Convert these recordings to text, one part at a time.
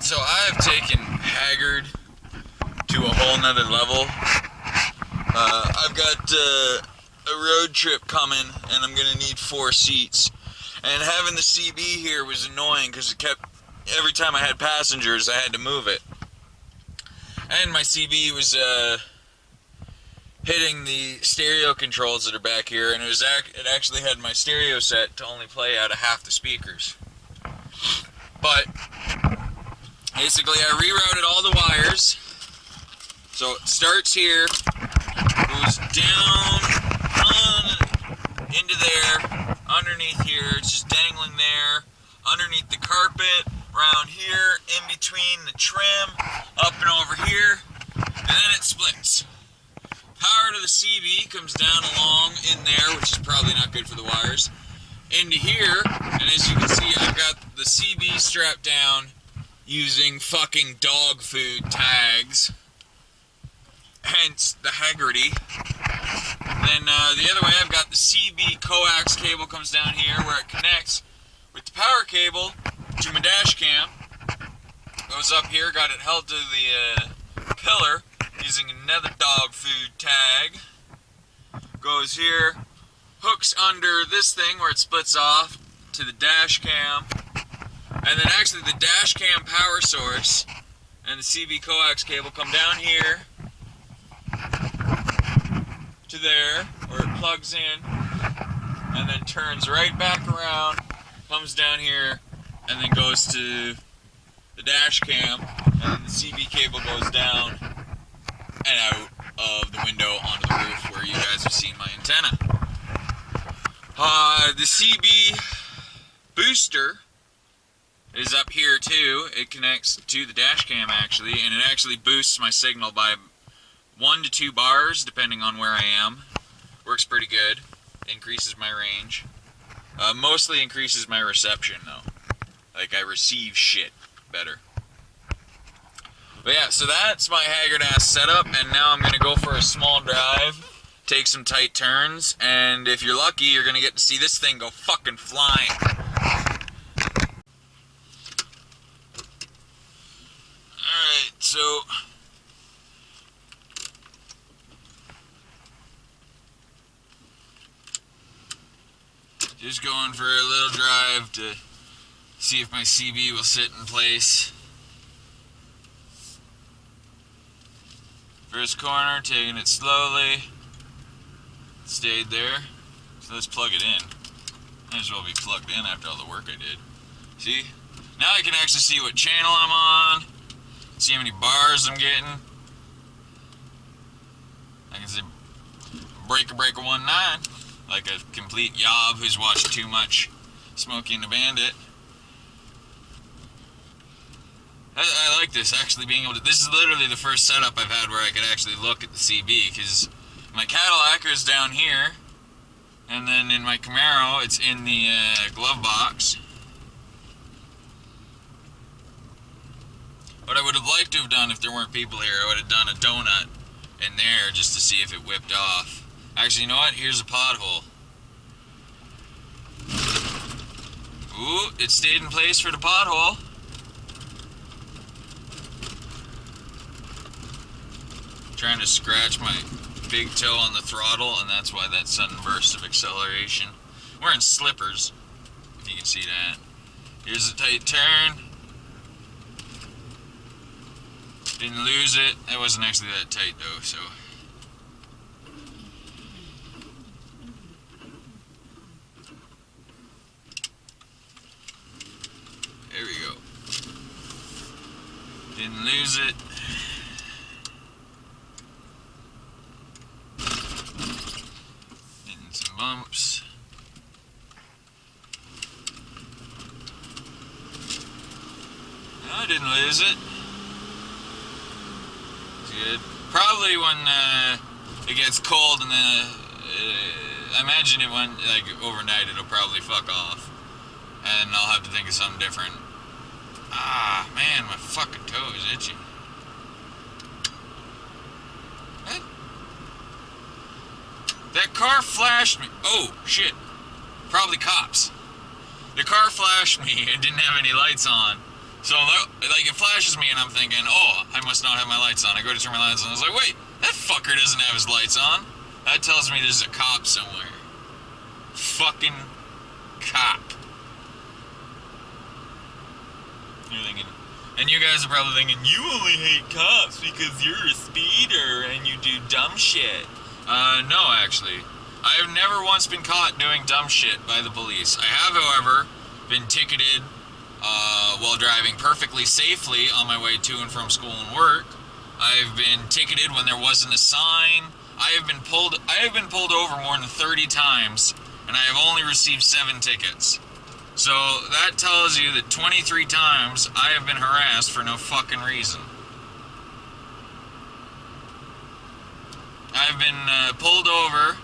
So I have taken Haggard to a whole nother level. I've got a road trip coming, and I'm gonna need 4 seats. And having the CB here was annoying because it kept, every time I had passengers, I had to move it. And my CB was hitting the stereo controls that are back here, and it actually had my stereo set to only play out of half the speakers. But basically, I rerouted all the wires. So it starts here, goes down into there, underneath here, it's just dangling there, underneath the carpet, around here, in between the trim, up and over here, and then it splits. Power to the CB comes down along in there, which is probably not good for the wires, into here, and as you can see, I've got the CB strapped down using fucking dog food tags, hence the Haggerty. Then the other way, I've got the CB coax cable comes down here where it connects with the power cable to my dash cam. Goes up here, got it held to the pillar using another dog food tag. Goes here, hooks under this thing where it splits off to the dash cam. And then actually the dash cam power source and the CB coax cable come down here to there where it plugs in and then turns right back around, comes down here, and then goes to the dash cam, and then the CB cable goes down and out of the window onto the roof where you guys have seen my antenna. The CB booster is up here too. It connects to the dash cam actually, and it actually boosts my signal by 1 to 2 bars depending on where I am. Works pretty good. Increases my range. Mostly increases my reception though. Like, I receive shit better. But yeah, so that's my haggard ass setup, and now I'm gonna go for a small drive, take some tight turns, and if you're lucky, you're gonna get to see this thing go fucking flying. Alright, so just going for a little drive to see if my CB will sit in place. First corner, taking it slowly. Stayed there. So let's plug it in. Might as well be plugged in after all the work I did. See? Now I can actually see what channel I'm on. See how many bars I'm getting. I can see breaker 19, like a complete yob who's watched too much Smokey and the Bandit. I like this, actually being able to, this is literally the first setup I've had where I could actually look at the CB, because my Cadillac is down here, and then in my Camaro it's in the glove box. What I would have liked to have done if there weren't people here, I would have done a donut in there just to see if it whipped off. Actually, you know what? Here's a pothole. Ooh, it stayed in place for the pothole. Trying to scratch my big toe on the throttle, and that's why that sudden burst of acceleration. I'm wearing slippers, if you can see that. Here's a tight turn. Didn't lose it. It wasn't actually that tight though, so. There we go. Didn't lose it. Hitting some bumps. No, I didn't lose it. Good. Probably when it gets cold and then I imagine it went like overnight, it'll probably fuck off, and I'll have to think of something different. Ah, man, my fucking toe is itchy. What? That car flashed me. Oh shit! Probably cops. The car flashed me and didn't have any lights on, So, like, it flashes me and I'm thinking, oh, I must not have my lights on. I go to turn my lights on. I was like, wait, that fucker doesn't have his lights on. That tells me there's a cop somewhere. Fucking cop. You're thinking, and you guys are probably thinking, you only hate cops because you're a speeder and you do dumb shit. No, actually. I have never once been caught doing dumb shit by the police. I have, however, been ticketed while driving perfectly safely on my way to and from school and work. I've been ticketed when there wasn't a sign. I have been pulled over more than 30 times, and I have only received 7 tickets. So that tells you that 23 times I have been harassed for no fucking reason. I've been pulled over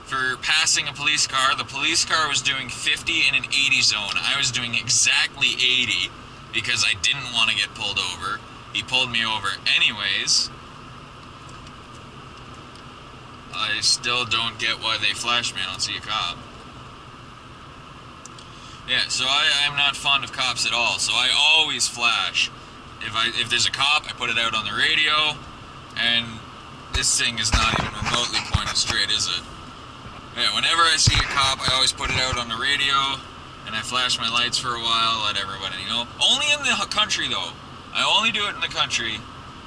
for passing a police car. The police car was doing 50 in an 80 zone. I was doing exactly 80 because I didn't want to get pulled over. He pulled me over anyways. I still don't get why they flashed me. I don't see a cop. Yeah, so I'm not fond of cops at all. So I always flash. If there's a cop, I put it out on the radio, and this thing is not even remotely pointed straight, is it? Yeah, whenever I see a cop, I always put it out on the radio, and I flash my lights for a while, let everybody know. Only in the country, though. I only do it in the country,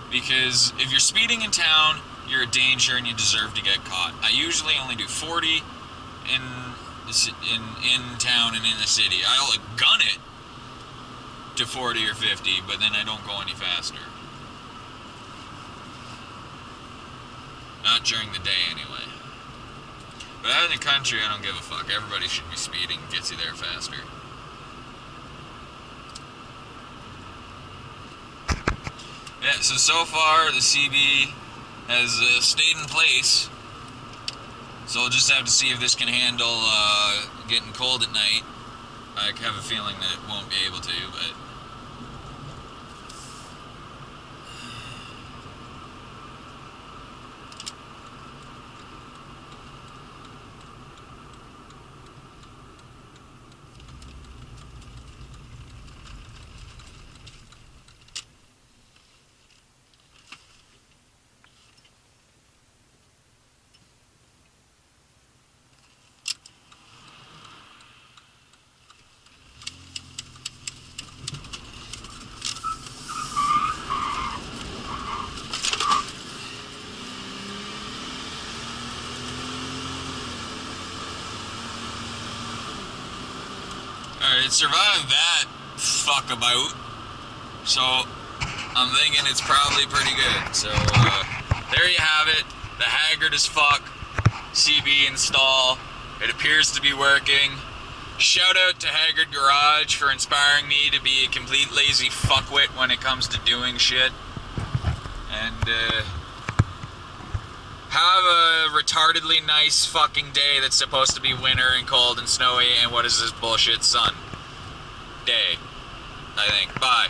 because if you're speeding in town, you're a danger and you deserve to get caught. I usually only do 40 in town and in the city. I'll gun it to 40 or 50, but then I don't go any faster. Not during the day, anyway. But out in the country, I don't give a fuck. Everybody should be speeding. Gets you there faster. Yeah, so far, the CB has stayed in place. So we'll just have to see if this can handle getting cold at night. I have a feeling that it won't be able to, but... Alright, it survived that fuckabout, so I'm thinking it's probably pretty good. So, there you have it, the haggard as fuck CB install. It appears to be working. Shout out to Haggard Garage for inspiring me to be a complete lazy fuckwit when it comes to doing shit. And, have a retardedly nice fucking day that's supposed to be winter and cold and snowy, and what is this bullshit sun day, I think. Bye.